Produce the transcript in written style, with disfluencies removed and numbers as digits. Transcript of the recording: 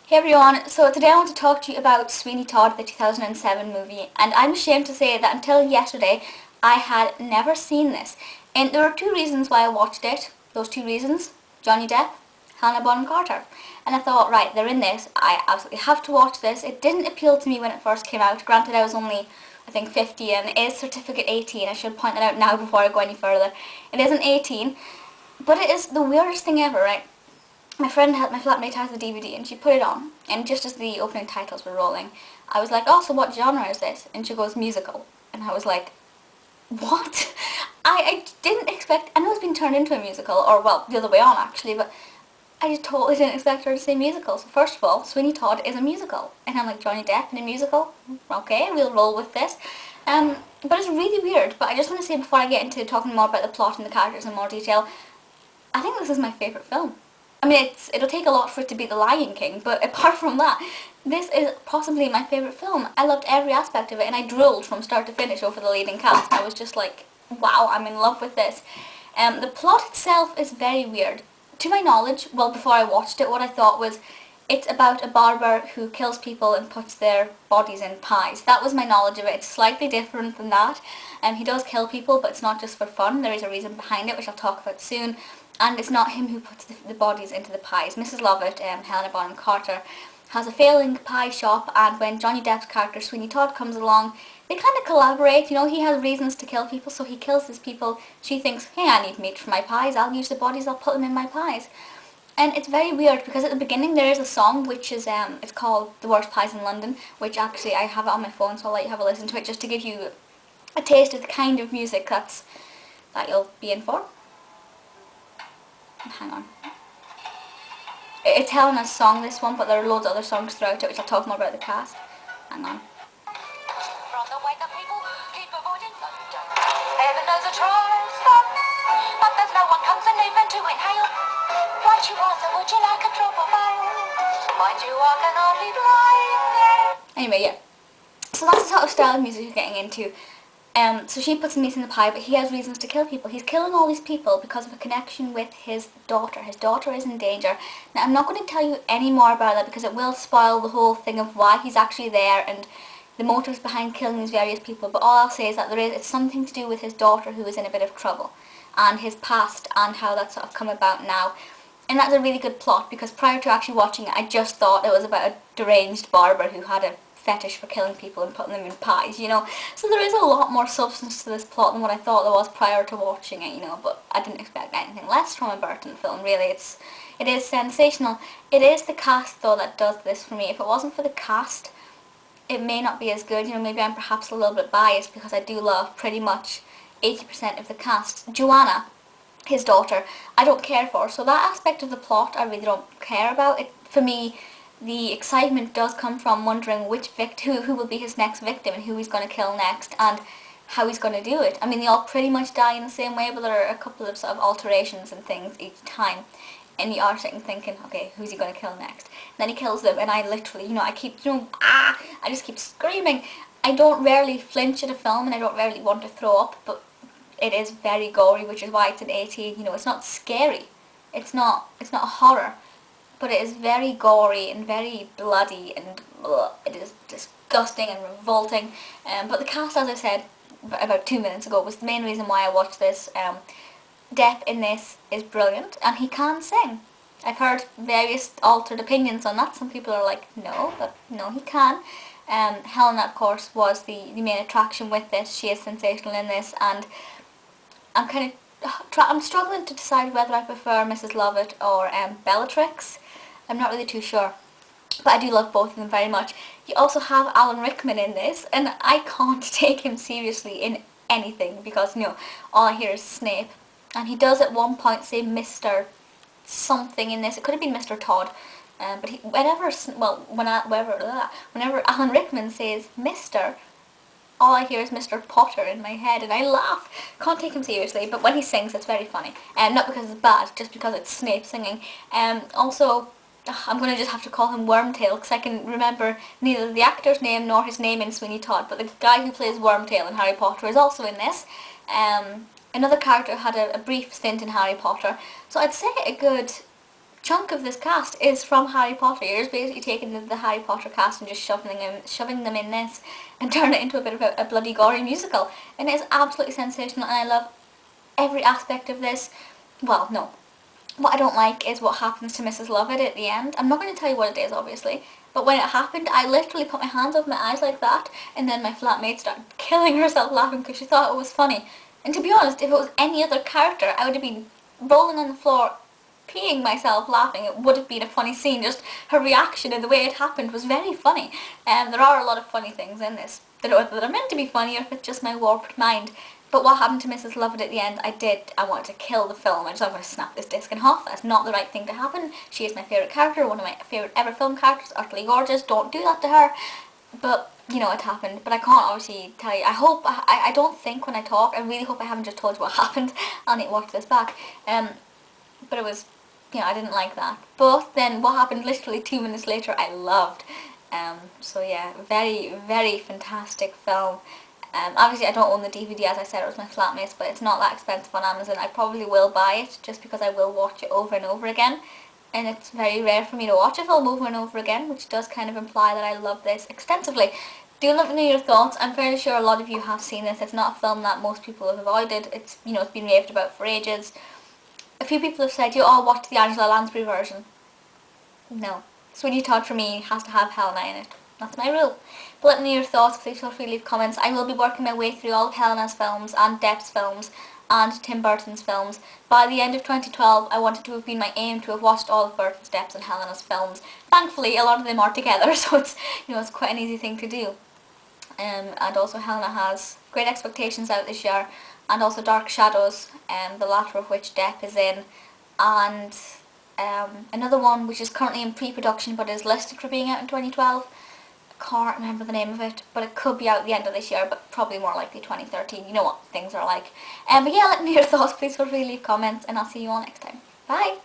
Hey everyone, so today I want to talk to you about Sweeney Todd, the 2007 movie, and I'm ashamed to say that until yesterday I had never seen this. And there are two reasons why I watched it. Those two reasons: Johnny Depp, Helena Bonham Carter. And I thought, right, they're in this, I absolutely have to watch this. It didn't appeal to me when it first came out. Granted, I was only, I think, 50 and it is certificate 18. I should point that out now before I go any further. It isn't 18, but it is the weirdest thing ever, right? My flatmate has the DVD and she put it on, and just as the opening titles were rolling, I was like, oh, so what genre is this? And she goes, musical. And I was like, what? I didn't expect, I know it's been turned into a musical, or well, the other way on actually, but I just totally didn't expect her to say musical. So first of all, Sweeney Todd is a musical. And I'm like, Johnny Depp in a musical? Okay, we'll roll with this. But it's really weird, but I just want to say before I get into talking more about the plot and the characters in more detail, I think this is my favourite film. I mean, it'll take a lot for it to be The Lion King, but apart from that, this is possibly my favourite film. I loved every aspect of it, and I drooled from start to finish over the leading cast. I was just like, wow, I'm in love with this. The plot itself is very weird. To my knowledge, well, before I watched it, what I thought was, it's about a barber who kills people and puts their bodies in pies. That was my knowledge of it. It's slightly different than that. He does kill people, but it's not just for fun. There is a reason behind it, which I'll talk about soon. And it's not him who puts the bodies into the pies. Mrs. Lovett, Helena Bonham Carter, has a failing pie shop, and when Johnny Depp's character Sweeney Todd comes along, they kind of collaborate. You know, he has reasons to kill people, so he kills his people. She thinks, hey, I need meat for my pies. I'll use the bodies. I'll put them in my pies. And it's very weird because at the beginning there is a song which is it's called The Worst Pies in London, which actually I have it on my phone, so I'll let you have a listen to it just to give you a taste of the kind of music that you'll be in for. Hang on. It's Helena's song, this one, but there are loads of other songs throughout it, which I'll talk more about the cast. Hang on. From the way the people keep avoiding London. Heaven knows a trial stop, but there's no one comes and even to inhale. What you want, so would you like a drop of ale? Mind you, I can hardly blind. Anyway, yeah. So that's the sort of style of music you're getting into. So she puts the meat in the pie, but he has reasons to kill people. He's killing all these people because of a connection with his daughter. His daughter is in danger. Now, I'm not going to tell you any more about that because it will spoil the whole thing of why he's actually there and the motives behind killing these various people. But all I'll say is that it's something to do with his daughter who is in a bit of trouble, and his past and how that's sort of come about now. And that's a really good plot because prior to actually watching it, I just thought it was about a deranged barber who had a fetish for killing people and putting them in pies, you know. So there is a lot more substance to this plot than what I thought there was prior to watching it, you know, but I didn't expect anything less from a Burton film, really. It is sensational. It is the cast, though, that does this for me. If it wasn't for the cast, it may not be as good, you know. Maybe I'm perhaps a little bit biased because I do love pretty much 80% of the cast. Joanna, his daughter, I don't care for, so that aspect of the plot I really don't care about. It, for me, the excitement does come from wondering who will be his next victim and who he's going to kill next and how he's going to do it. I mean, they all pretty much die in the same way, but there are a couple of sort of alterations and things each time. And you are sitting thinking, okay, who's he going to kill next? And then he kills them, and I literally, you know, I just keep screaming. I don't rarely flinch at a film, and I don't rarely want to throw up, but it is very gory, which is why it's an 18. You know, it's not scary. It's not a horror. But it is very gory and very bloody and it is disgusting and revolting. But the cast, as I said about 2 minutes ago, was the main reason why I watched this. Depp in this is brilliant and he can sing. I've heard various altered opinions on that. Some people are like, no, but no, he can. Helena, of course, was the main attraction with this. She is sensational in this, and I'm struggling to decide whether I prefer Mrs. Lovett or Bellatrix. I'm not really too sure, but I do love both of them very much. You also have Alan Rickman in this, and I can't take him seriously in anything because, you know, all I hear is Snape. And he does at one point say Mr. something in this. It could have been Mr. Todd, but whenever Alan Rickman says Mr., all I hear is Mr. Potter in my head, and I laugh. Can't take him seriously, but when he sings, it's very funny. Not because it's bad, just because it's Snape singing. Also, I'm going to just have to call him Wormtail, because I can remember neither the actor's name nor his name in Sweeney Todd, but the guy who plays Wormtail in Harry Potter is also in this. Another character had a brief stint in Harry Potter, so I'd say a good chunk of this cast is from Harry Potter. You're just basically taking the Harry Potter cast and just shoving them in this and turn it into a bit of a bloody gory musical. And it's absolutely sensational, and I love every aspect of this. Well, no. What I don't like is what happens to Mrs. Lovett at the end. I'm not going to tell you what it is, obviously, but when it happened, I literally put my hands over my eyes like that, and then my flatmate started killing herself laughing because she thought it was funny. And to be honest, if it was any other character, I would have been rolling on the floor, peeing myself laughing. It would have been a funny scene. Just her reaction and the way it happened was very funny. And there are a lot of funny things in this. I don't know whether they're meant to be funny or if it's just my warped mind. But what happened to Mrs. Lovett at the end, I wanted to kill the film. I just thought, I'm going to snap this disc in half. That's not the right thing to happen. She is my favourite character, one of my favourite ever film characters, utterly gorgeous. Don't do that to her. But, you know, it happened. But I can't obviously tell you. I don't think when I talk, I really hope I haven't just told you what happened. I'll need to watch this back. But it was, you know, I didn't like that. But then what happened literally 2 minutes later, I loved. So yeah, very, very fantastic film. Obviously I don't own the DVD, as I said, it was my flatmate's, but it's not that expensive on Amazon. I probably will buy it, just because I will watch it over and over again. And it's very rare for me to watch a film over and over again, which does kind of imply that I love this extensively. Do let me know your thoughts. I'm fairly sure a lot of you have seen this. It's not a film that most people have avoided. It's, you know, it's been raved about for ages. A few people have said, you all watch the Angela Lansbury version. No. Sweeney Todd for me has to have Helena in it. That's my rule. But let me know your thoughts. Please feel free to leave comments. I will be working my way through all of Helena's films and Depp's films and Tim Burton's films. By the end of 2012, I wanted to have been my aim to have watched all of Burton's, Depp's and Helena's films. Thankfully, a lot of them are together, so it's, you know, it's quite an easy thing to do. And also Helena has Great Expectations out this year, and also Dark Shadows, the latter of which Depp is in, and another one which is currently in pre-production but is listed for being out in 2012. Can't remember the name of it, but it could be out at the end of this year, but probably more likely 2013. You know what things are like. But yeah, let me know your thoughts. Please feel free to leave comments, and I'll see you all next time. Bye!